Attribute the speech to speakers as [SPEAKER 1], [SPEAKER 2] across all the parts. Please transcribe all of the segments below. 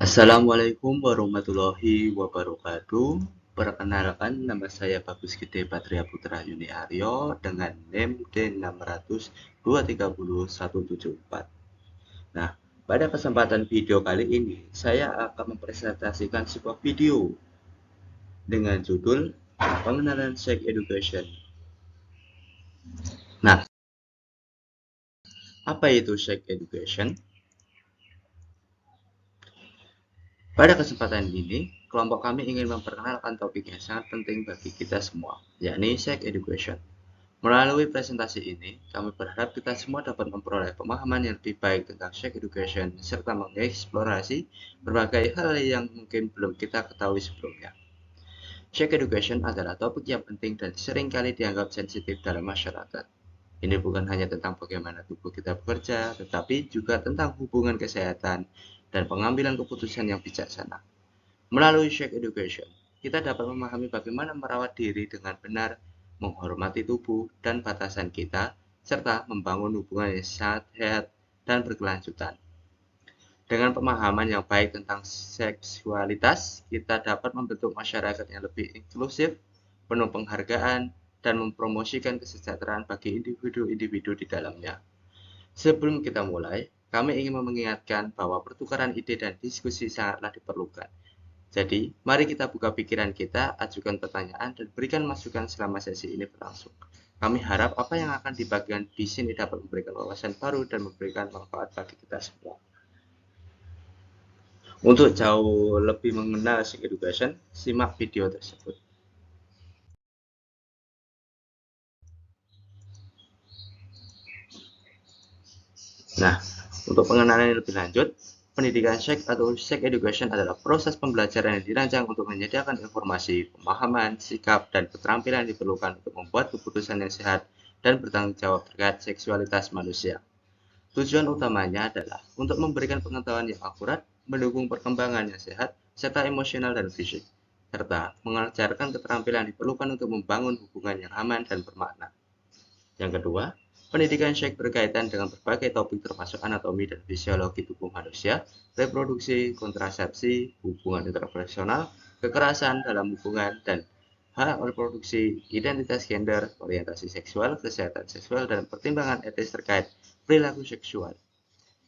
[SPEAKER 1] Assalamualaikum warahmatullahi wabarakatuh. Perkenalkan, nama saya Bagus Gede Patria Putra Yuni Aryo dengan NIM D600230174. Nah, pada kesempatan video kali ini, saya akan mempresentasikan sebuah video dengan judul Pengenalan Sex Education. Nah, apa itu Sex Education? Pada kesempatan ini, kelompok kami ingin memperkenalkan topik yang sangat penting bagi kita semua, yakni Sex Education. Melalui presentasi ini, kami berharap kita semua dapat memperoleh pemahaman yang lebih baik tentang Sex Education serta mengeksplorasi berbagai hal yang mungkin belum kita ketahui sebelumnya. Sex Education adalah topik yang penting dan seringkali dianggap sensitif dalam masyarakat. Ini bukan hanya tentang bagaimana tubuh kita bekerja, tetapi juga tentang hubungan kesehatan dan pengambilan keputusan yang bijaksana. Melalui Sex Education, kita dapat memahami bagaimana merawat diri dengan benar, menghormati tubuh dan batasan kita, serta membangun hubungan yang sehat dan berkelanjutan. Dengan pemahaman yang baik tentang seksualitas, kita dapat membentuk masyarakat yang lebih inklusif, penuh penghargaan, dan mempromosikan kesejahteraan bagi individu-individu di dalamnya. Sebelum kita mulai, kami ingin mengingatkan bahwa pertukaran ide dan diskusi sangatlah diperlukan. Jadi, mari kita buka pikiran kita, ajukan pertanyaan, dan berikan masukan selama sesi ini berlangsung. Kami harap apa yang akan dibagikan di sini dapat memberikan wawasan baru dan memberikan manfaat bagi kita semua. Untuk jauh lebih mengenal Sex Education, simak video tersebut. Nah, untuk pengenalan yang lebih lanjut, pendidikan seks atau sex education adalah proses pembelajaran yang dirancang untuk menyediakan informasi, pemahaman, sikap, dan keterampilan yang diperlukan untuk membuat keputusan yang sehat dan bertanggung jawab terkait seksualitas manusia. Tujuan utamanya adalah untuk memberikan pengetahuan yang akurat, mendukung perkembangan yang sehat, serta emosional dan fisik, serta mengajarkan keterampilan yang diperlukan untuk membangun hubungan yang aman dan bermakna. Yang kedua, pendidikan seks berkaitan dengan berbagai topik termasuk anatomi dan fisiologi tubuh manusia, reproduksi, kontrasepsi, hubungan interpersonal, kekerasan dalam hubungan, dan hak reproduksi, identitas gender, orientasi seksual, kesehatan seksual, dan pertimbangan etis terkait perilaku seksual.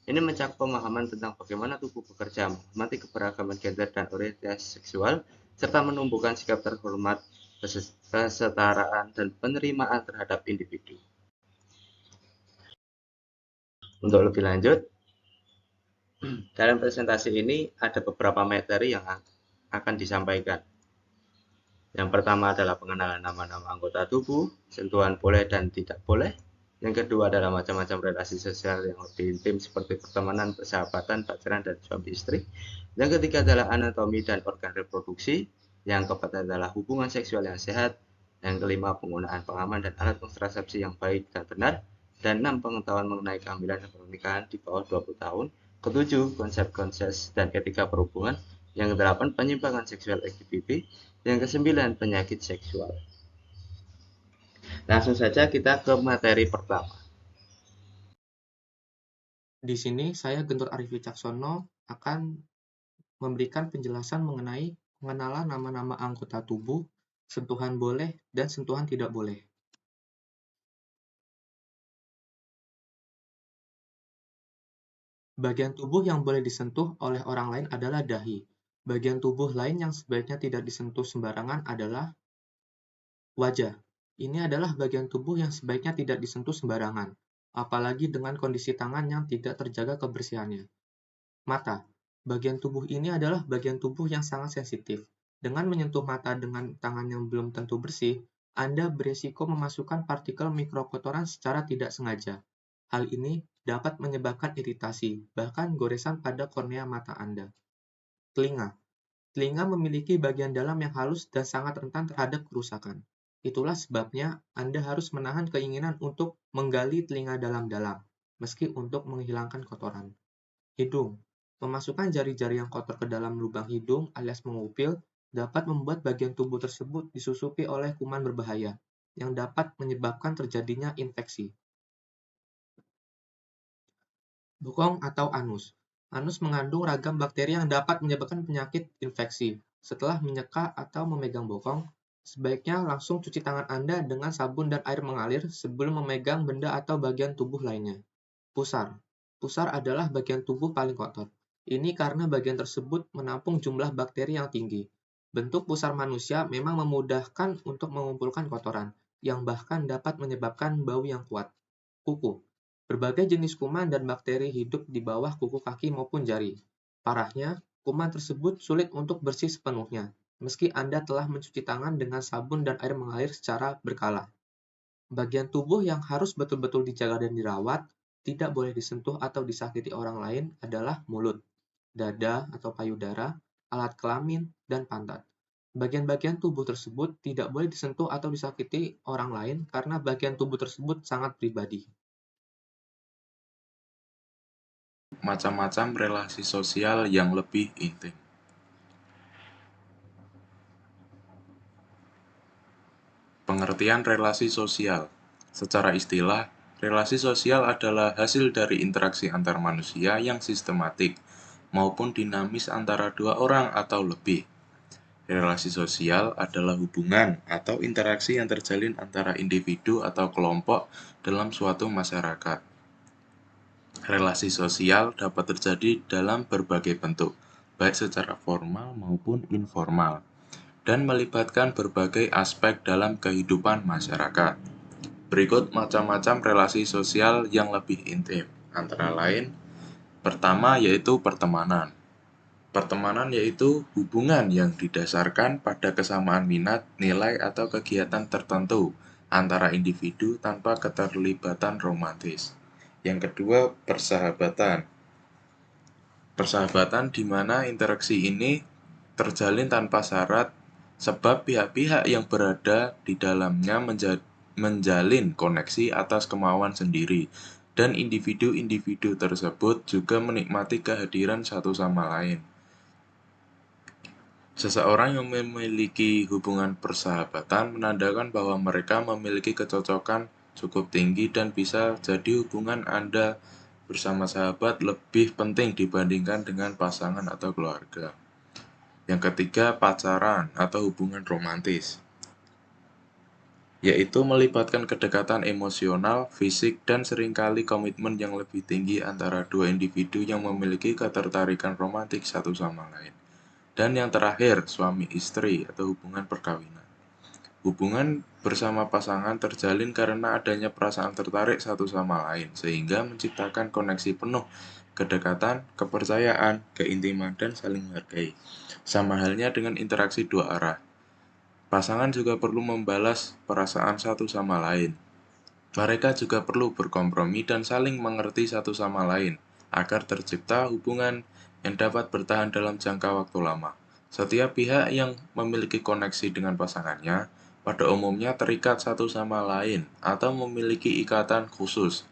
[SPEAKER 1] Ini mencakup pemahaman tentang bagaimana tubuh bekerja, menghormati keberagaman gender dan orientasi seksual, serta menumbuhkan sikap terhormat, kesetaraan, dan penerimaan terhadap individu. Untuk lebih lanjut, dalam presentasi ini ada beberapa materi yang akan disampaikan. Yang pertama adalah pengenalan nama-nama anggota tubuh, sentuhan boleh dan tidak boleh. Yang kedua adalah macam-macam relasi sosial yang lebih intim seperti pertemanan, persahabatan, pacaran, dan suami istri. Yang ketiga adalah anatomi dan organ reproduksi. Yang keempat adalah hubungan seksual yang sehat. Yang kelima, penggunaan pengaman dan alat kontrasepsi yang baik dan benar. Dan 6, pengetahuan mengenai kehamilan dan pernikahan di bawah 20 tahun. Ketujuh, konsep konses dan etika perhubungan. Yang kedelapan, penyimpangan seksual LGBT. Yang kesembilan, penyakit seksual. Langsung saja kita ke materi pertama.
[SPEAKER 2] Di sini saya Gentur Arif Wicaksono akan memberikan penjelasan mengenai pengenalan nama-nama anggota tubuh, sentuhan boleh dan sentuhan tidak boleh. Bagian tubuh yang boleh disentuh oleh orang lain adalah dahi. Bagian tubuh lain yang sebaiknya tidak disentuh sembarangan adalah wajah. Ini adalah bagian tubuh yang sebaiknya tidak disentuh sembarangan, apalagi dengan kondisi tangan yang tidak terjaga kebersihannya. Mata. Bagian tubuh ini adalah bagian tubuh yang sangat sensitif. Dengan menyentuh mata dengan tangan yang belum tentu bersih, Anda beresiko memasukkan partikel mikrokotoran secara tidak sengaja. Hal ini dapat menyebabkan iritasi, bahkan goresan pada kornea mata Anda. Telinga. Telinga memiliki bagian dalam yang halus dan sangat rentan terhadap kerusakan. Itulah sebabnya Anda harus menahan keinginan untuk menggali telinga dalam-dalam, meski untuk menghilangkan kotoran. Hidung. Memasukkan jari-jari yang kotor ke dalam lubang hidung alias mengupil dapat membuat bagian tubuh tersebut disusupi oleh kuman berbahaya yang dapat menyebabkan terjadinya infeksi. Bokong atau anus. Anus mengandung ragam bakteri yang dapat menyebabkan penyakit infeksi. Setelah menyeka atau memegang bokong, sebaiknya langsung cuci tangan Anda dengan sabun dan air mengalir sebelum memegang benda atau bagian tubuh lainnya. Pusar. Pusar adalah bagian tubuh paling kotor. Ini karena bagian tersebut menampung jumlah bakteri yang tinggi. Bentuk pusar manusia memang memudahkan untuk mengumpulkan kotoran, yang bahkan dapat menyebabkan bau yang kuat. Kuku. Berbagai jenis kuman dan bakteri hidup di bawah kuku kaki maupun jari. Parahnya, kuman tersebut sulit untuk bersih sepenuhnya, meski Anda telah mencuci tangan dengan sabun dan air mengalir secara berkala. Bagian tubuh yang harus betul-betul dijaga dan dirawat, tidak boleh disentuh atau disakiti orang lain adalah mulut, dada atau payudara, alat kelamin, dan pantat. Bagian-bagian tubuh tersebut tidak boleh disentuh atau disakiti orang lain karena bagian tubuh tersebut sangat pribadi.
[SPEAKER 3] Macam-macam relasi sosial yang lebih intim. Pengertian relasi sosial. Secara istilah, relasi sosial adalah hasil dari interaksi antar manusia yang sistematik maupun dinamis antara dua orang atau lebih. Relasi sosial adalah hubungan atau interaksi yang terjalin antara individu atau kelompok dalam suatu masyarakat. Relasi sosial dapat terjadi dalam berbagai bentuk, baik secara formal maupun informal, dan melibatkan berbagai aspek dalam kehidupan masyarakat. Berikut macam-macam relasi sosial yang lebih intim, antara lain, pertama yaitu pertemanan. Pertemanan yaitu hubungan yang didasarkan pada kesamaan minat, nilai, atau kegiatan tertentu antara individu tanpa keterlibatan romantis. Yang kedua, persahabatan. Persahabatan di mana interaksi ini terjalin tanpa syarat sebab pihak-pihak yang berada di dalamnya menjalin koneksi atas kemauan sendiri dan individu-individu tersebut juga menikmati kehadiran satu sama lain. Seseorang yang memiliki hubungan persahabatan menandakan bahwa mereka memiliki kecocokan cukup tinggi dan bisa jadi hubungan Anda bersama sahabat lebih penting dibandingkan dengan pasangan atau keluarga. Yang ketiga, pacaran atau hubungan romantis, yaitu melibatkan kedekatan emosional, fisik, dan seringkali komitmen yang lebih tinggi antara dua individu yang memiliki ketertarikan romantik satu sama lain. Dan yang terakhir, suami istri atau hubungan perkawinan. Hubungan bersama pasangan terjalin karena adanya perasaan tertarik satu sama lain, sehingga menciptakan koneksi penuh, kedekatan, kepercayaan, keintiman, dan saling menghargai. Sama halnya dengan interaksi dua arah. Pasangan juga perlu membalas perasaan satu sama lain. Mereka juga perlu berkompromi dan saling mengerti satu sama lain, agar tercipta hubungan yang dapat bertahan dalam jangka waktu lama. Setiap pihak yang memiliki koneksi dengan pasangannya, pada umumnya terikat satu sama lain atau memiliki ikatan khusus.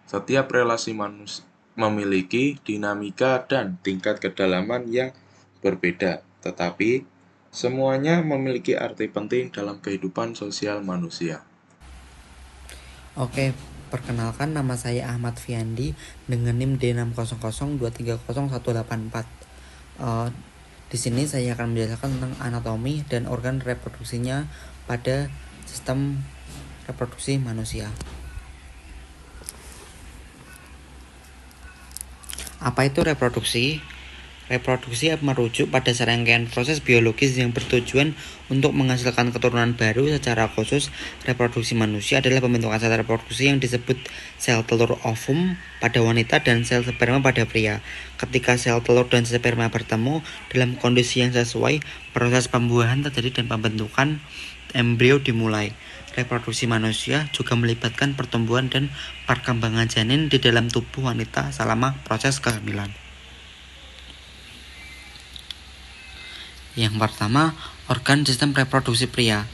[SPEAKER 3] Setiap relasi manusia memiliki dinamika dan tingkat kedalaman yang berbeda, tetapi semuanya memiliki arti penting dalam kehidupan sosial manusia.
[SPEAKER 4] Oke, perkenalkan nama saya Ahmad Fiandi dengan NIM D600230184. Di sini saya akan menjelaskan tentang anatomi dan organ reproduksinya pada sistem reproduksi manusia. Apa itu reproduksi? Reproduksi merujuk pada serangkaian proses biologis yang bertujuan untuk menghasilkan keturunan baru. Secara khusus, reproduksi manusia adalah pembentukan sel reproduksi yang disebut sel telur ovum pada wanita dan sel sperma pada pria. Ketika sel telur dan sperma bertemu dalam kondisi yang sesuai, proses pembuahan terjadi dan pembentukan embrio dimulai. Reproduksi manusia juga melibatkan pertumbuhan dan perkembangan janin di dalam tubuh wanita selama proses kehamilan. Yang pertama, organ sistem reproduksi pria.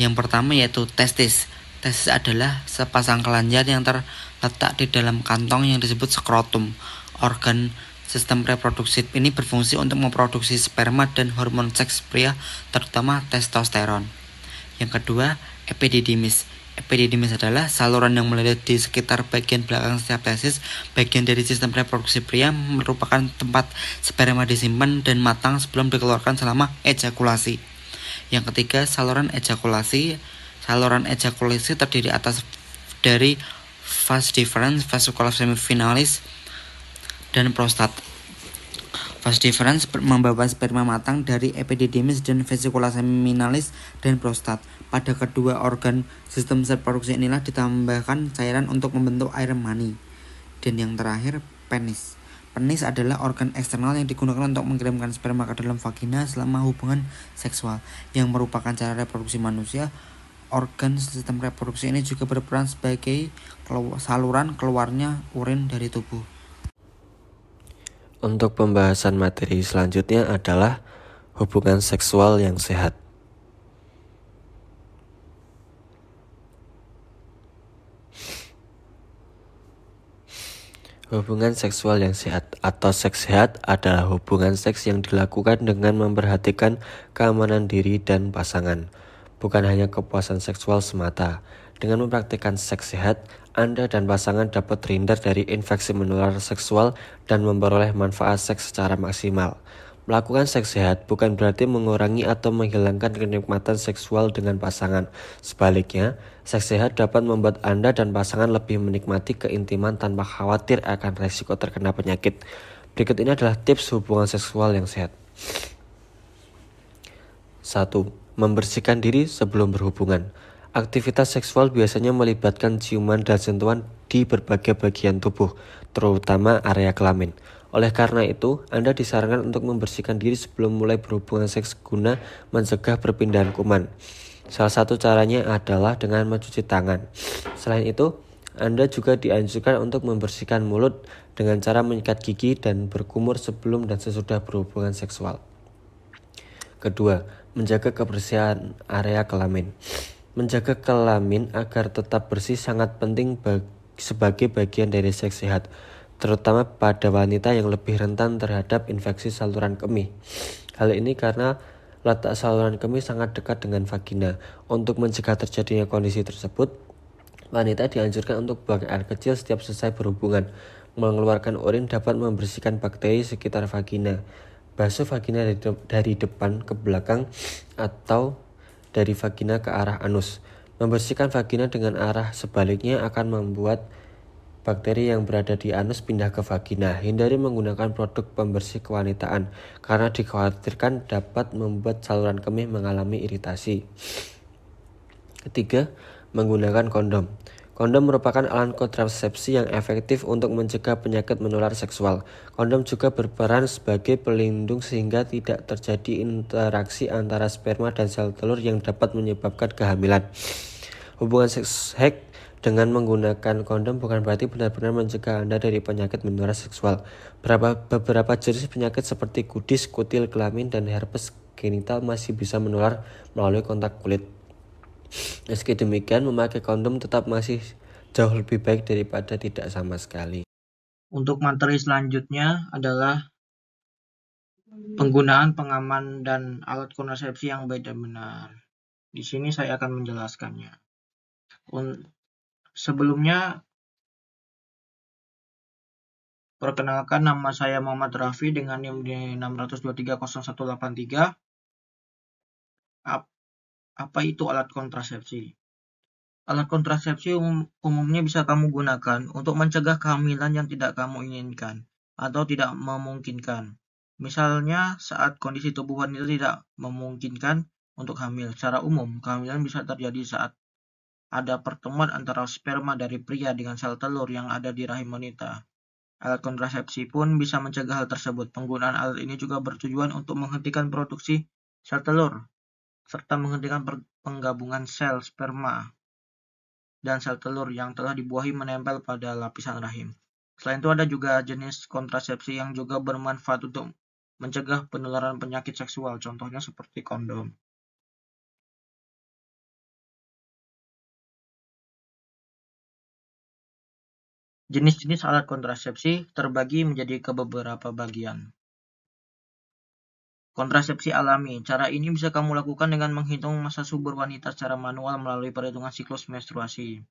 [SPEAKER 4] Yang pertama yaitu testis. Testis adalah sepasang kelenjar yang terletak di dalam kantong yang disebut skrotum. Organ sistem reproduksi ini berfungsi untuk memproduksi sperma dan hormon seks pria, terutama testosteron. Yang kedua, epididymis. epididymis adalah saluran yang meleleh di sekitar bagian belakang setiap testis, bagian dari sistem reproduksi pria, merupakan tempat sperma disimpan dan matang sebelum dikeluarkan selama ejakulasi. Yang ketiga, saluran ejakulasi. Saluran ejakulasi terdiri atas dari vas deferens, vesicula semifinalis, dan prostat. Vas deferens membawa sperma matang dari epididymis dan vesicula seminalis dan prostat. Pada kedua organ sistem reproduksi inilah ditambahkan cairan untuk membentuk air mani. Dan yang terakhir, penis. Penis adalah organ eksternal yang digunakan untuk mengirimkan sperma ke dalam vagina selama hubungan seksual, yang merupakan cara reproduksi manusia. Organ sistem reproduksi ini juga berperan sebagai saluran keluarnya urin dari tubuh.
[SPEAKER 5] Untuk pembahasan materi selanjutnya adalah hubungan seksual yang sehat. Hubungan seksual yang sehat atau seks sehat adalah hubungan seks yang dilakukan dengan memperhatikan keamanan diri dan pasangan, bukan hanya kepuasan seksual semata. Dengan mempraktikkan seks sehat, Anda dan pasangan dapat terhindar dari infeksi menular seksual dan memperoleh manfaat seks secara maksimal. Melakukan seks sehat bukan berarti mengurangi atau menghilangkan kenikmatan seksual dengan pasangan. Sebaliknya, seks sehat dapat membuat Anda dan pasangan lebih menikmati keintiman tanpa khawatir akan resiko terkena penyakit. Berikut ini adalah tips hubungan seksual yang sehat. 1. Membersihkan diri sebelum berhubungan. Aktivitas seksual biasanya melibatkan ciuman dan sentuhan di berbagai bagian tubuh, terutama area kelamin. Oleh karena itu, Anda disarankan untuk membersihkan diri sebelum mulai berhubungan seks guna mencegah perpindahan kuman. Salah satu caranya adalah dengan mencuci tangan. Selain itu, Anda juga dianjurkan untuk membersihkan mulut dengan cara menyikat gigi dan berkumur sebelum dan sesudah berhubungan seksual. Kedua, menjaga kebersihan area kelamin. Menjaga kelamin agar tetap bersih sangat penting sebagai bagian dari seks sehat, terutama pada wanita yang lebih rentan terhadap infeksi saluran kemih. Hal ini karena letak saluran kemih sangat dekat dengan vagina. Untuk mencegah terjadinya kondisi tersebut, wanita dianjurkan untuk buang air kecil setiap selesai berhubungan. Mengeluarkan urin dapat membersihkan bakteri sekitar vagina. Basuh vagina dari depan ke belakang atau dari vagina ke arah anus. Membersihkan vagina dengan arah sebaliknya akan membuat bakteri yang berada di anus pindah ke vagina. Hindari menggunakan produk pembersih kewanitaan karena dikhawatirkan dapat membuat saluran kemih mengalami iritasi. Ketiga, menggunakan kondom. Kondom merupakan alat kontrasepsi yang efektif untuk mencegah penyakit menular seksual. Kondom juga berperan sebagai pelindung sehingga tidak terjadi interaksi antara sperma dan sel telur yang dapat menyebabkan kehamilan. Hubungan seks dengan menggunakan kondom bukan berarti benar-benar mencegah Anda dari penyakit menular seksual. Beberapa jenis penyakit seperti kudis, kutil kelamin, dan herpes genital masih bisa menular melalui kontak kulit. Meski demikian, memakai kondom tetap masih jauh lebih baik daripada tidak sama sekali.
[SPEAKER 2] Untuk materi selanjutnya adalah penggunaan pengaman dan alat kontrasepsi yang baik dan benar. Di sini saya akan menjelaskannya. Sebelumnya, perkenalkan, nama saya Muhammad Raffi dengan NIM 6230183. Apa itu alat kontrasepsi? Alat kontrasepsi umumnya bisa kamu gunakan untuk mencegah kehamilan yang tidak kamu inginkan atau tidak memungkinkan. Misalnya, saat kondisi tubuh wanita tidak memungkinkan untuk hamil. Secara umum, kehamilan bisa terjadi saat ada pertemuan antara sperma dari pria dengan sel telur yang ada di rahim wanita. Alat kontrasepsi pun bisa mencegah hal tersebut. Penggunaan alat ini juga bertujuan untuk menghentikan produksi sel telur serta menghentikan penggabungan sel sperma dan sel telur yang telah dibuahi menempel pada lapisan rahim. Selain itu, ada juga jenis kontrasepsi yang juga bermanfaat untuk mencegah penularan penyakit seksual, contohnya seperti kondom. Jenis-jenis alat kontrasepsi terbagi menjadi ke beberapa bagian.
[SPEAKER 6] Kontrasepsi alami. Cara ini bisa kamu lakukan dengan menghitung masa subur wanita secara manual melalui perhitungan siklus menstruasi.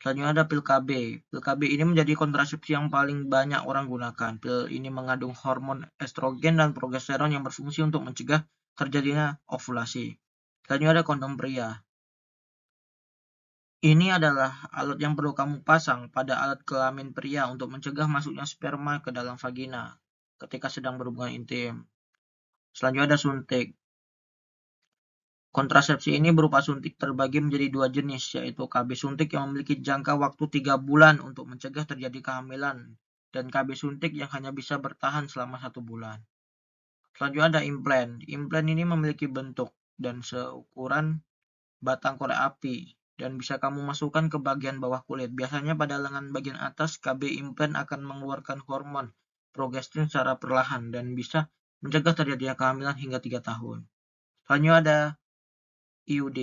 [SPEAKER 6] Selanjutnya ada pil KB. Pil KB ini menjadi kontrasepsi yang paling banyak orang gunakan. Pil ini mengandung hormon estrogen dan progesteron yang berfungsi untuk mencegah terjadinya ovulasi. Selanjutnya ada kondom pria. Ini adalah alat yang perlu kamu pasang pada alat kelamin pria untuk mencegah masuknya sperma ke dalam vagina ketika sedang berhubungan intim. Selanjutnya ada suntik. Kontrasepsi ini berupa suntik terbagi menjadi dua jenis, yaitu KB suntik yang memiliki jangka waktu 3 bulan untuk mencegah terjadi kehamilan, dan KB suntik yang hanya bisa bertahan selama 1 bulan. Selanjutnya ada implan. Implan ini memiliki bentuk dan seukuran batang korek api, dan bisa kamu masukkan ke bagian bawah kulit. Biasanya pada lengan bagian atas, KB implan akan mengeluarkan hormon progesteron secara perlahan dan bisa mencegah terjadinya kehamilan hingga 3 tahun. Selanjutnya ada IUD.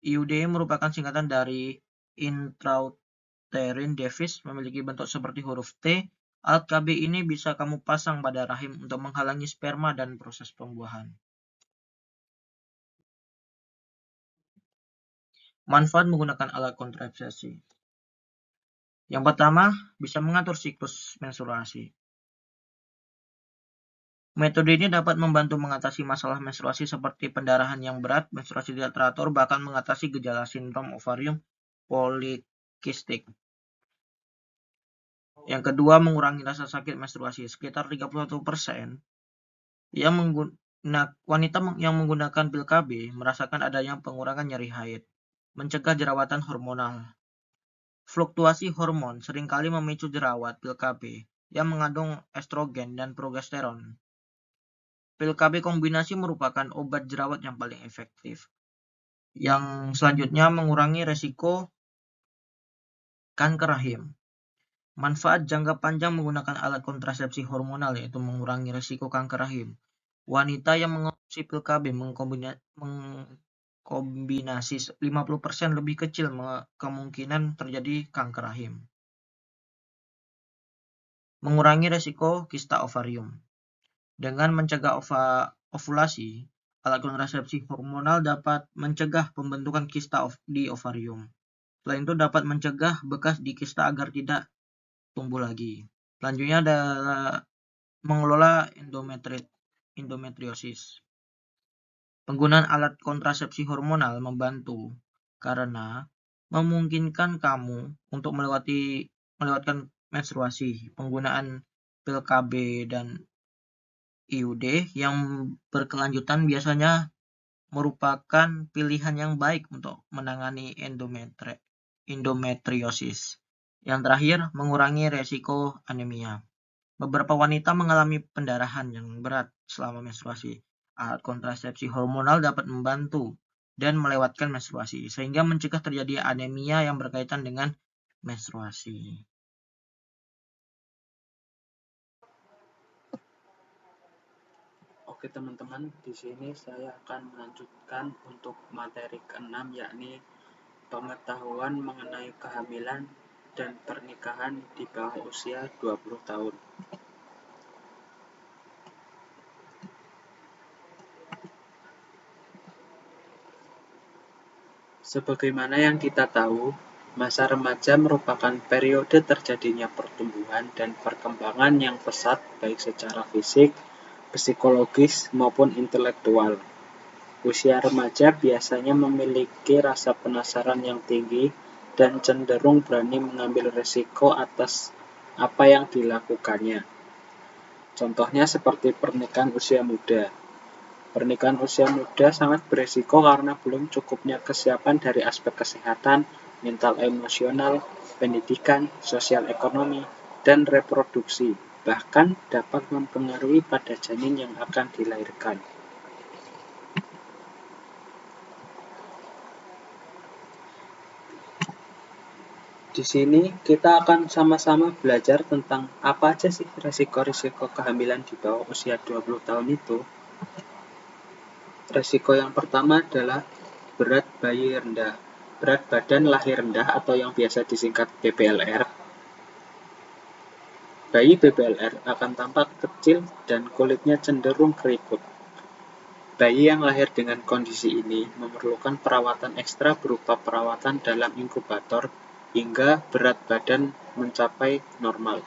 [SPEAKER 6] IUD merupakan singkatan dari intrauterine device, memiliki bentuk seperti huruf T. Alat KB ini bisa kamu pasang pada rahim untuk menghalangi sperma dan proses pembuahan. Manfaat menggunakan alat kontrasepsi. Yang pertama, bisa mengatur siklus menstruasi. Metode ini dapat membantu mengatasi masalah menstruasi seperti pendarahan yang berat, menstruasi tidak teratur, bahkan mengatasi gejala sindrom ovarium polikistik. Yang kedua, mengurangi rasa sakit menstruasi. Sekitar 31% wanita yang menggunakan pil KB merasakan adanya pengurangan nyeri haid. Mencegah jerawatan hormonal. Fluktuasi hormon seringkali memicu jerawat pil KB yang mengandung estrogen dan progesteron. Pil KB kombinasi merupakan obat jerawat yang paling efektif. Yang selanjutnya, mengurangi resiko kanker rahim. Manfaat jangka panjang menggunakan alat kontrasepsi hormonal yaitu mengurangi resiko kanker rahim. Wanita yang mengonsumsi pil KB mengkombinasi 50% lebih kecil kemungkinan terjadi kanker rahim. Mengurangi resiko kista ovarium. Dengan mencegah ovulasi, alat kontrasepsi hormonal dapat mencegah pembentukan kista di ovarium. Selain itu dapat mencegah bekas di kista agar tidak tumbuh lagi. Selanjutnya adalah mengelola endometriosis. Penggunaan alat kontrasepsi hormonal membantu karena memungkinkan kamu untuk melewatkan menstruasi. Penggunaan pil KB dan IUD yang berkelanjutan biasanya merupakan pilihan yang baik untuk menangani endometriosis. Yang terakhir, mengurangi resiko anemia. Beberapa wanita mengalami pendarahan yang berat selama menstruasi. Alat kontrasepsi hormonal dapat membantu dan melewatkan menstruasi, sehingga mencegah terjadi anemia yang berkaitan dengan menstruasi.
[SPEAKER 1] Oke teman-teman, di sini saya akan melanjutkan untuk materi ke-6, yakni pengetahuan mengenai kehamilan dan pernikahan di bawah usia 20 tahun. Sebagaimana yang kita tahu, masa remaja merupakan periode terjadinya pertumbuhan dan perkembangan yang pesat baik secara fisik, psikologis, maupun intelektual. Usia remaja biasanya memiliki rasa penasaran yang tinggi dan cenderung berani mengambil risiko atas apa yang dilakukannya. Contohnya seperti pernikahan usia muda. Pernikahan usia muda sangat berisiko karena belum cukupnya kesiapan dari aspek kesehatan, mental emosional, pendidikan, sosial ekonomi, dan reproduksi. Bahkan dapat mempengaruhi pada janin yang akan dilahirkan. Di sini kita akan sama-sama belajar tentang apa aja sih risiko-risiko kehamilan di bawah usia 20 tahun itu. Risiko yang pertama adalah berat bayi rendah. Berat badan lahir rendah atau yang biasa disingkat BBLR. Bayi BBLR akan tampak kecil dan kulitnya cenderung keriput.
[SPEAKER 7] Bayi yang lahir dengan kondisi ini memerlukan perawatan ekstra berupa perawatan dalam inkubator hingga berat badan mencapai normal.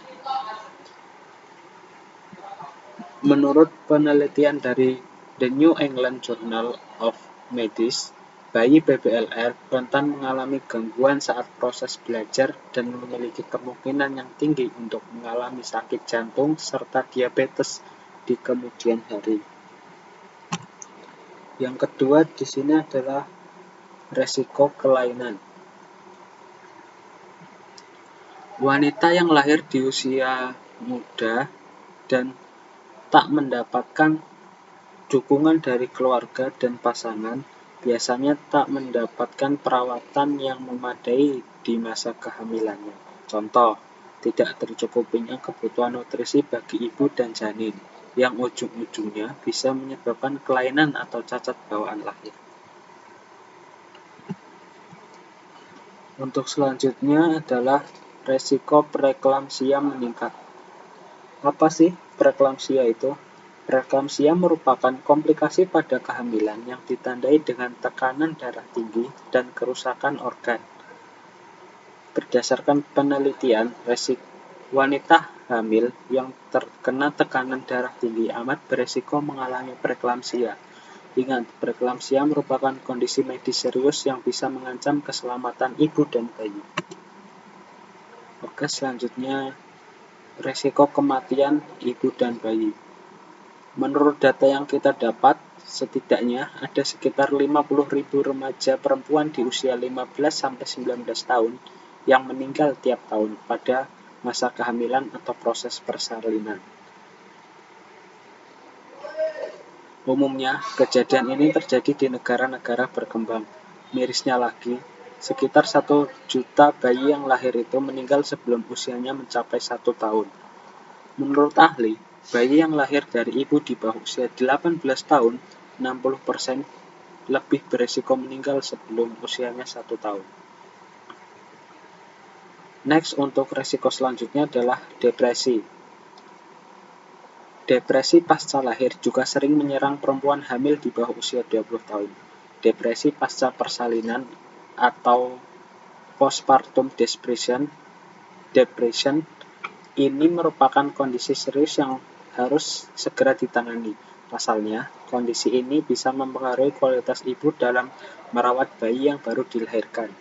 [SPEAKER 7] Menurut penelitian dari The New England Journal of Medicine, bayi BBLR rentan mengalami gangguan saat proses belajar dan memiliki kemungkinan yang tinggi untuk mengalami sakit jantung serta diabetes di kemudian hari. Yang kedua di sini adalah resiko kelainan. Wanita yang lahir di usia muda dan tak mendapatkan dukungan dari keluarga dan pasangan biasanya tak mendapatkan perawatan yang memadai di masa kehamilannya. Contoh, tidak tercukupinya kebutuhan nutrisi bagi ibu dan janin, yang ujung-ujungnya bisa menyebabkan kelainan atau cacat bawaan lahir. Untuk selanjutnya adalah resiko preeklamsia meningkat. Apa sih preeklamsia itu? Preeklamsia merupakan komplikasi pada kehamilan yang ditandai dengan tekanan darah tinggi dan kerusakan organ. Berdasarkan penelitian, wanita hamil yang terkena tekanan darah tinggi amat beresiko mengalami preeklamsia. Ingat, preeklamsia merupakan kondisi medis serius yang bisa mengancam keselamatan ibu dan bayi. Oke, selanjutnya resiko kematian ibu dan bayi. Menurut data yang kita dapat, setidaknya ada sekitar 50.000 remaja perempuan di usia 15-19 tahun yang meninggal tiap tahun pada masa kehamilan atau proses persalinan. Umumnya, kejadian ini terjadi di negara-negara berkembang. Mirisnya lagi, sekitar 1 juta bayi yang lahir itu meninggal sebelum usianya mencapai 1 tahun. Menurut ahli, bayi yang lahir dari ibu di bawah usia 18 tahun, 60% lebih berisiko meninggal sebelum usianya 1 tahun. Next, untuk resiko selanjutnya adalah depresi. Depresi pasca lahir juga sering menyerang perempuan hamil di bawah usia 20 tahun. Depresi pasca persalinan atau postpartum depression ini merupakan kondisi serius yang harus segera ditangani. Pasalnya, kondisi ini bisa mempengaruhi kualitas ibu dalam merawat bayi yang baru dilahirkan.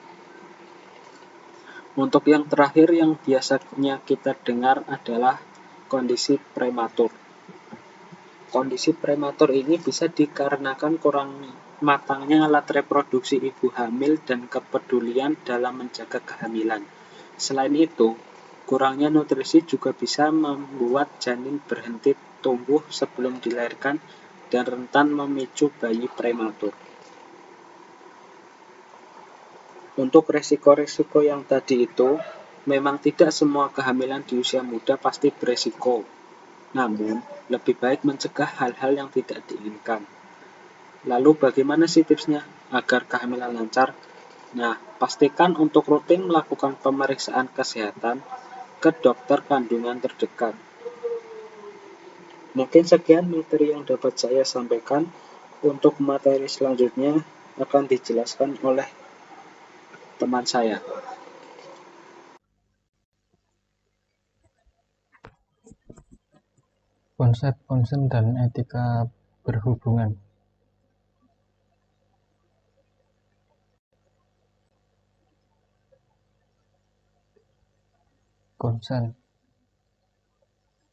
[SPEAKER 7] Untuk yang terakhir yang biasanya kita dengar adalah kondisi prematur. Kondisi prematur ini bisa dikarenakan kurang matangnya alat reproduksi ibu hamil dan kepedulian dalam menjaga kehamilan. Selain itu, kurangnya nutrisi juga bisa membuat janin berhenti tumbuh sebelum dilahirkan dan rentan memicu bayi prematur. Untuk resiko-resiko yang tadi itu, memang tidak semua kehamilan di usia muda pasti beresiko. Namun, lebih baik mencegah hal-hal yang tidak diinginkan. Lalu bagaimana sih tipsnya agar kehamilan lancar? Nah, pastikan untuk rutin melakukan pemeriksaan kesehatan ke dokter kandungan terdekat. Mungkin sekian materi yang dapat saya sampaikan. Untuk materi selanjutnya akan dijelaskan oleh teman saya.
[SPEAKER 8] Konsep konsen dan etika berhubungan. Konsen.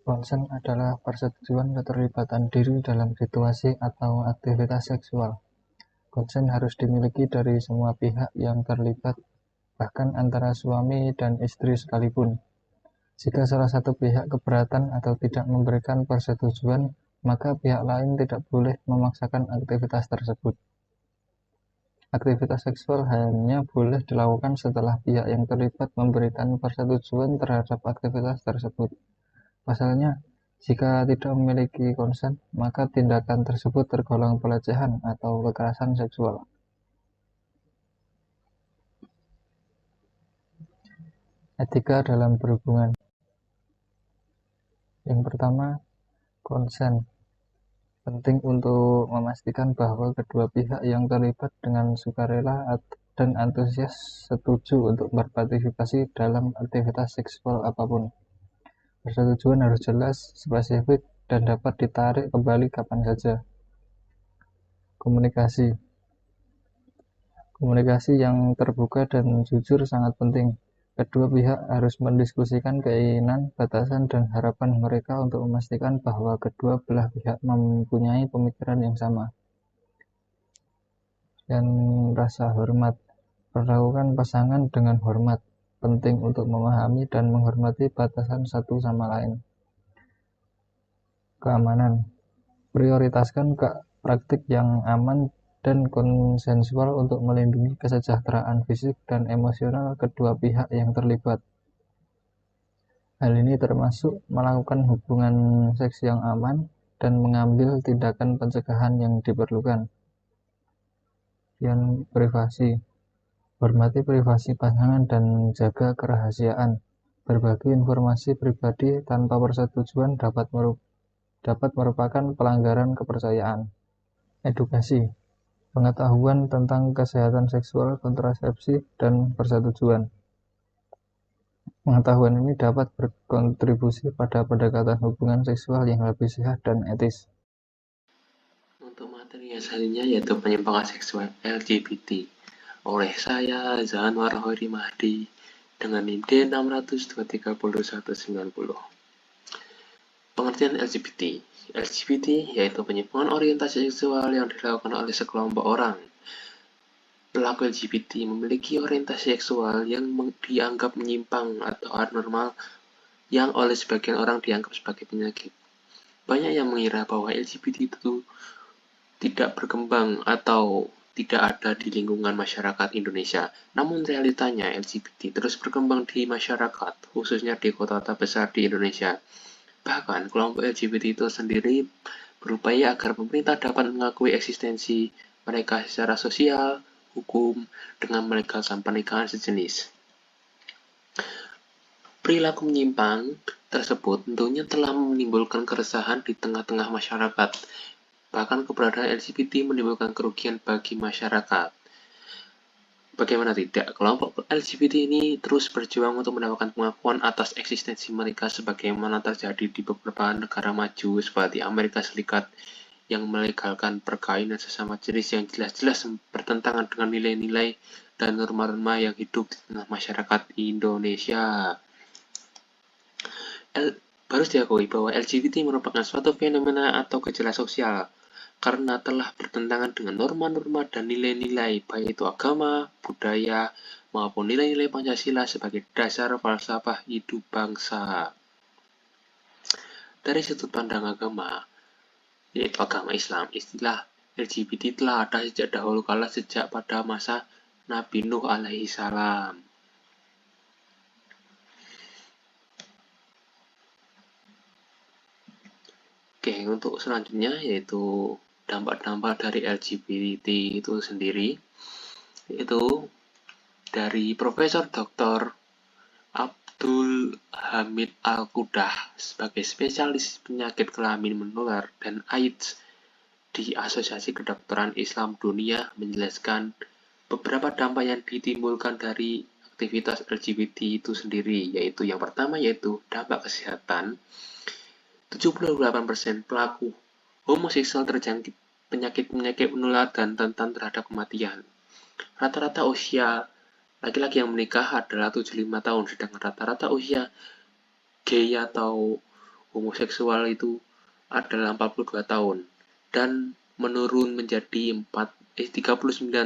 [SPEAKER 8] Konsen adalah persetujuan keterlibatan diri dalam situasi atau aktivitas seksual. Konsen harus dimiliki dari semua pihak yang terlibat, bahkan antara suami dan istri sekalipun. Jika salah satu pihak keberatan atau tidak memberikan persetujuan, maka pihak lain tidak boleh memaksakan aktivitas tersebut. Aktivitas seksual hanya boleh dilakukan setelah pihak yang terlibat memberikan persetujuan terhadap aktivitas tersebut. Pasalnya, jika tidak memiliki konsen, maka tindakan tersebut tergolong pelecehan atau kekerasan seksual. Etika dalam berhubungan. Yang pertama, konsen. penting untuk memastikan bahwa kedua pihak yang terlibat dengan sukarela dan antusias setuju untuk berpartisipasi dalam aktivitas seksual apapun. Persetujuan harus jelas, spesifik, dan dapat ditarik kembali kapan saja. Komunikasi yang terbuka dan jujur sangat penting. Kedua pihak harus mendiskusikan keinginan, batasan, dan harapan mereka untuk memastikan bahwa kedua belah pihak mempunyai pemikiran yang sama. Dan rasa hormat. Perlakukan pasangan dengan hormat. Penting untuk memahami dan menghormati batasan satu sama lain. Keamanan. Prioritaskan praktik yang aman dan konsensual untuk melindungi kesejahteraan fisik dan emosional kedua pihak yang terlibat. Hal ini termasuk melakukan hubungan seks yang aman dan mengambil tindakan pencegahan yang diperlukan. Dan privasi. Hormati privasi pasangan dan jaga kerahasiaan. Berbagi informasi pribadi tanpa persetujuan dapat merupakan pelanggaran kepercayaan. Edukasi. Pengetahuan tentang kesehatan seksual, kontrasepsi, dan persetujuan. Pengetahuan ini dapat berkontribusi pada pendekatan hubungan seksual yang lebih sehat dan etis.
[SPEAKER 1] Untuk materi yang selanjutnya yaitu penyimpangan seksual LGBT oleh saya, Zaan Warahori Mahdi, dengan NIM D600-23190. Pengertian LGBT. LGBT yaitu penyimpangan orientasi seksual yang dilakukan oleh sekelompok orang. Pelaku LGBT memiliki orientasi seksual yang dianggap menyimpang atau abnormal yang oleh sebagian orang dianggap sebagai penyakit. Banyak yang mengira bahwa LGBT itu tidak berkembang atau tidak ada di lingkungan masyarakat Indonesia. Namun realitanya LGBT terus berkembang di masyarakat, khususnya di kota-kota besar di Indonesia. Bahkan kelompok LGBT itu sendiri berupaya agar pemerintah dapat mengakui eksistensi mereka secara sosial, hukum, dengan melegalkan pernikahan sejenis. Perilaku menyimpang tersebut tentunya telah menimbulkan keresahan di tengah-tengah masyarakat. Bahkan keberadaan LGBT menimbulkan kerugian bagi masyarakat. Bagaimana tidak, kelompok LGBT ini terus berjuang untuk mendapatkan pengakuan atas eksistensi mereka sebagaimana terjadi di beberapa negara maju seperti Amerika Serikat yang melegalkan perkawinan sesama jenis yang jelas-jelas bertentangan dengan nilai-nilai dan norma-norma yang hidup di tengah masyarakat Indonesia. Harus diakui bahwa LGBT merupakan suatu fenomena atau gejala sosial karena telah bertentangan dengan norma-norma dan nilai-nilai baik itu agama, budaya, maupun nilai-nilai Pancasila sebagai dasar falsafah hidup bangsa. Dari sudut pandang agama, yaitu agama Islam, istilah LGBT telah ada sejak dahulu kala, sejak pada masa Nabi Nuh alaihi salam. Oke, untuk selanjutnya yaitu dampak-dampak dari LGBT itu sendiri, yaitu dari Profesor Dr. Abdul Hamid Al-Qudah sebagai spesialis penyakit kelamin menular dan AIDS di Asosiasi Kedokteran Islam Dunia menjelaskan beberapa dampak yang ditimbulkan dari aktivitas LGBT itu sendiri, yaitu yang pertama yaitu dampak kesehatan. 78% pelaku homoseksual terjangkit penyakit-penyakit menular dan rentan terhadap kematian. Rata-rata usia laki-laki yang menikah adalah 75 tahun, sedangkan rata-rata usia gay atau homoseksual itu adalah 42 tahun dan menurun menjadi 39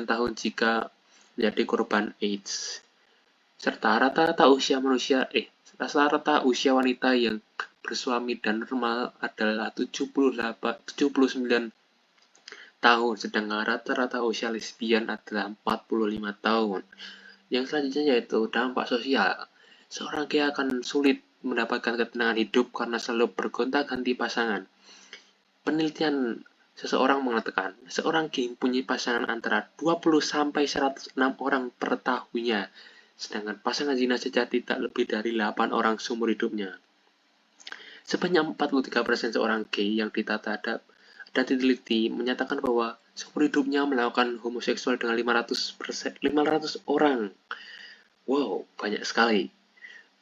[SPEAKER 1] tahun jika menjadi korban AIDS. Serta rata-rata usia wanita yang bersuami dan normal adalah 79 tahun, sedangkan rata-rata usia lesbian adalah 45 tahun. Yang selanjutnya yaitu dampak sosial. Seorang gay akan sulit mendapatkan ketenangan hidup karena selalu bergonta-ganti pasangan. Penelitian seseorang mengatakan, seorang gay mempunyai pasangan antara 20-106 orang per tahunnya, sedangkan pasangan zina sejati tak lebih dari 8 orang seumur hidupnya. Sebanyak 43% seorang gay yang ditata
[SPEAKER 9] dan diteliti menyatakan bahwa seumur hidupnya melakukan homoseksual dengan 500 orang. Wow, banyak sekali.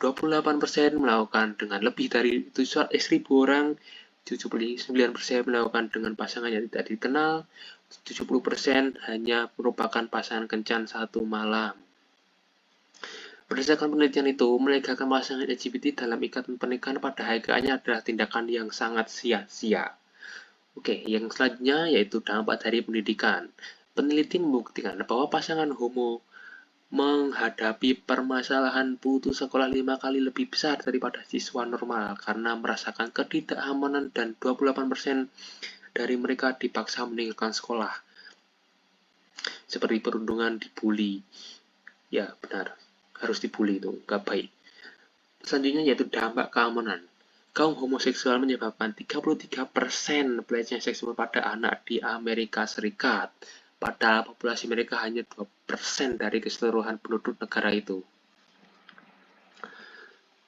[SPEAKER 9] 28% melakukan dengan lebih dari 1.000 orang, 79% melakukan dengan pasangan yang tidak dikenal, 70% hanya merupakan pasangan kencan satu malam. Berdasarkan penelitian itu, melegalkan pasangan LGBT dalam ikatan pernikahan pada hakikatnya adalah tindakan yang sangat sia-sia. Oke, yang selanjutnya yaitu dampak dari pendidikan. Peneliti membuktikan bahwa pasangan homo menghadapi permasalahan putus sekolah 5 kali lebih besar daripada siswa normal karena merasakan ketidakamanan dan 28% dari mereka dipaksa meninggalkan sekolah. Seperti perundungan, dibully. Ya, benar. Harus dibully itu, nggak baik. Selanjutnya yaitu dampak keamanan. Kaum homoseksual menyebabkan 33% pelecehan seksual pada anak di Amerika Serikat. Padahal populasi mereka hanya 2% dari keseluruhan penduduk negara itu.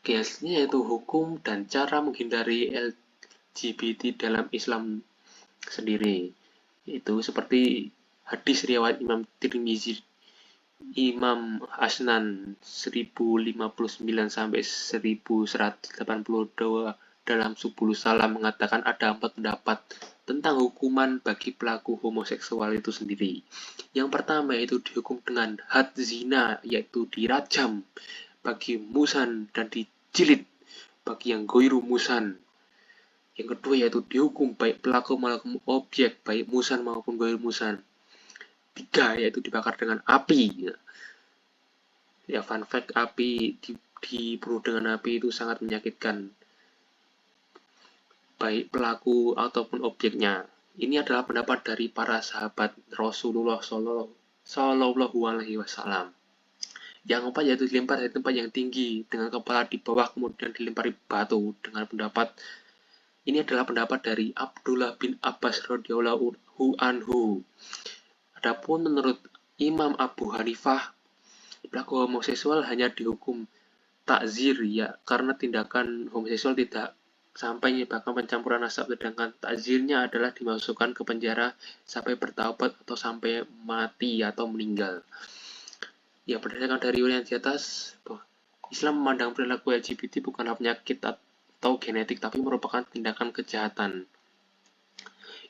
[SPEAKER 9] Hasilnya yaitu hukum dan cara menghindari LGBT dalam Islam sendiri. Itu seperti hadis riwayat Imam Tirmizi, Imam Hasnan 1059 sampai 1182 dalam Subul Salam mengatakan ada 4 pendapat tentang hukuman bagi pelaku homoseksual itu sendiri. Yang pertama yaitu dihukum dengan had zina, yaitu dirajam bagi musan dan dijilid bagi yang goiru musan. Yang kedua yaitu dihukum baik pelaku maupun objek, baik musan maupun goiru musan. 3 yaitu dibakar dengan api. Ya, fun fact, api dibunuh dengan api itu sangat menyakitkan baik pelaku ataupun objeknya. Ini adalah pendapat dari para sahabat Rasulullah Shallallahu Alaihi Wasallam. Yang keempat yaitu dilempar dari tempat yang tinggi dengan kepala di bawah kemudian dilempari batu dengan pendapat ini adalah pendapat dari Abdullah bin Abbas radhiyallahu anhu. Adapun menurut Imam Abu Hanifah, pelaku homoseksual hanya dihukum takzir ya karena tindakan homoseksual tidak sampai menyebabkan pencampuran nasab, sedangkan takzirnya adalah dimasukkan ke penjara sampai bertaubat atau sampai mati atau meninggal. Ya, berdasarkan dari yang di atas, Islam memandang perilaku LGBT bukanlah penyakit atau genetik, tapi merupakan tindakan kejahatan.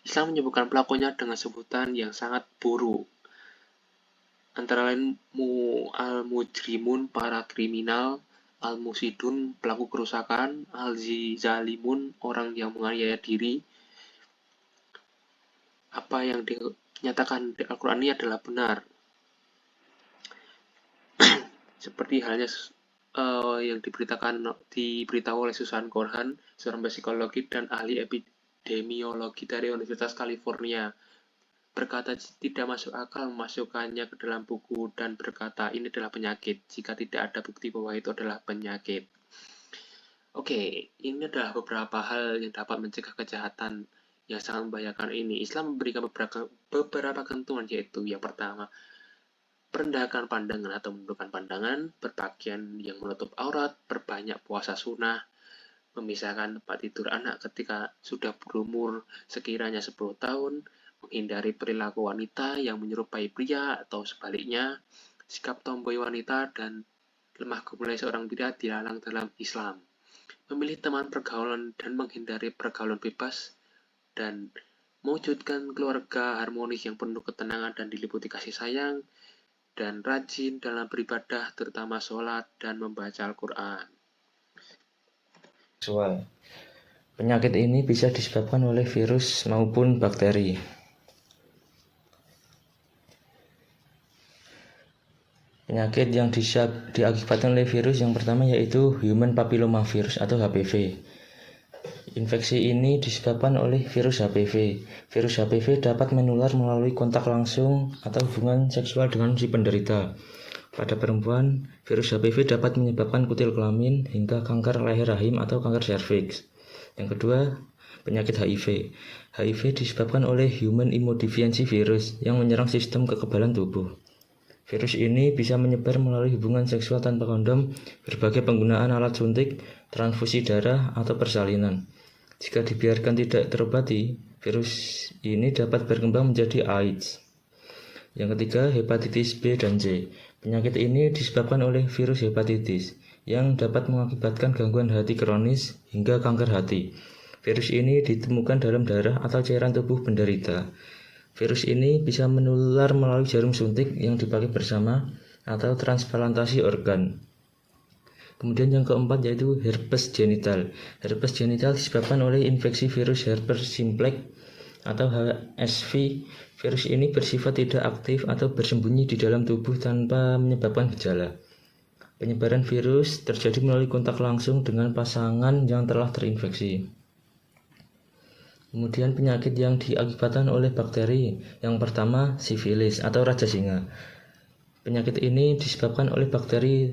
[SPEAKER 9] Islam menyebutkan pelakunya dengan sebutan yang sangat buruk, antara lain al-mujrimun, para kriminal, al-musidun, pelaku kerusakan, al-zalimun, orang yang menganiaya diri. Apa yang dinyatakan di Al-Quran ini adalah benar. Seperti halnya yang diberitahu oleh Susan Corhan, seorang psikologi dan ahli epidemiologi dari Universitas California. Berkata tidak masuk akal memasukkannya ke dalam buku dan berkata ini adalah penyakit jika tidak ada bukti bahwa itu adalah penyakit. Oke, ini adalah beberapa hal yang dapat mencegah kejahatan yang sangat membahayakan ini. Islam memberikan beberapa ketentuan, yaitu yang pertama, merendahkan pandangan atau menundukkan pandangan, berpakaian yang menutup aurat, perbanyak puasa sunnah, memisahkan tempat tidur anak ketika sudah berumur sekiranya 10 tahun, menghindari perilaku wanita yang menyerupai pria atau sebaliknya, sikap tomboy wanita dan lemah gemulai seorang pria dilarang dalam Islam, memilih teman pergaulan dan menghindari pergaulan bebas, dan mewujudkan keluarga harmonis yang penuh ketenangan dan diliputi kasih sayang, dan rajin dalam beribadah terutama sholat dan membaca Al-Quran.
[SPEAKER 10] Penyakit ini bisa disebabkan oleh virus maupun bakteri. Penyakit yang diakibatkan oleh virus yang pertama yaitu Human Papillomavirus atau HPV. Infeksi ini disebabkan oleh virus HPV. Virus HPV dapat menular melalui kontak langsung atau hubungan seksual dengan si penderita. Pada perempuan, virus HPV dapat menyebabkan kutil kelamin hingga kanker leher rahim atau kanker serviks. Yang kedua, penyakit HIV. HIV disebabkan oleh Human Immunodeficiency Virus yang menyerang sistem kekebalan tubuh. Virus ini bisa menyebar melalui hubungan seksual tanpa kondom, berbagai penggunaan alat suntik, transfusi darah, atau persalinan. Jika dibiarkan tidak terobati, virus ini dapat berkembang menjadi AIDS. Yang ketiga, hepatitis B dan C. Penyakit ini disebabkan oleh virus hepatitis yang dapat mengakibatkan gangguan hati kronis hingga kanker hati. Virus ini ditemukan dalam darah atau cairan tubuh penderita. Virus ini bisa menular melalui jarum suntik yang dipakai bersama atau transplantasi organ. Kemudian yang keempat yaitu herpes genital. Herpes genital disebabkan oleh infeksi virus herpes simplex atau HSV. Virus ini bersifat tidak aktif atau bersembunyi di dalam tubuh tanpa menyebabkan gejala. Penyebaran virus terjadi melalui kontak langsung dengan pasangan yang telah terinfeksi. Kemudian penyakit yang diakibatkan oleh bakteri. Yang pertama, sifilis atau raja singa. Penyakit ini disebabkan oleh bakteri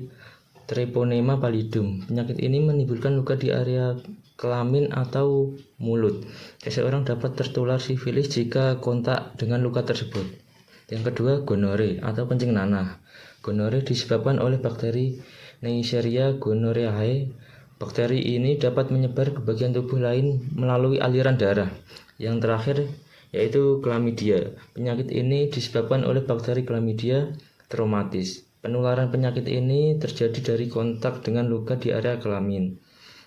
[SPEAKER 10] Treponema pallidum. Penyakit ini menimbulkan luka di area kelamin atau mulut. Seseorang dapat tertular sifilis jika kontak dengan luka tersebut. Yang kedua, gonore atau kencing nanah. Gonore disebabkan oleh bakteri Neisseria gonorrheae. Bakteri ini dapat menyebar ke bagian tubuh lain melalui aliran darah. Yang terakhir yaitu chlamydia. Penyakit ini disebabkan oleh bakteri Chlamydia traumatis. Penularan penyakit ini terjadi dari kontak dengan luka di area kelamin.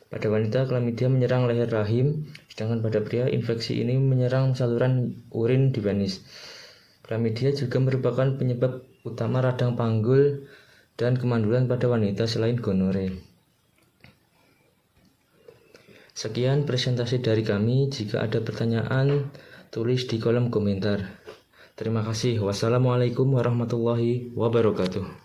[SPEAKER 10] Pada wanita, chlamydia menyerang leher rahim, sedangkan pada pria, infeksi ini menyerang saluran urin di penis. Chlamydia juga merupakan penyebab utama radang panggul dan kemandulan pada wanita selain gonore. Sekian presentasi dari kami. Jika ada pertanyaan, tulis di kolom komentar. Terima kasih. Wassalamualaikum warahmatullahi wabarakatuh.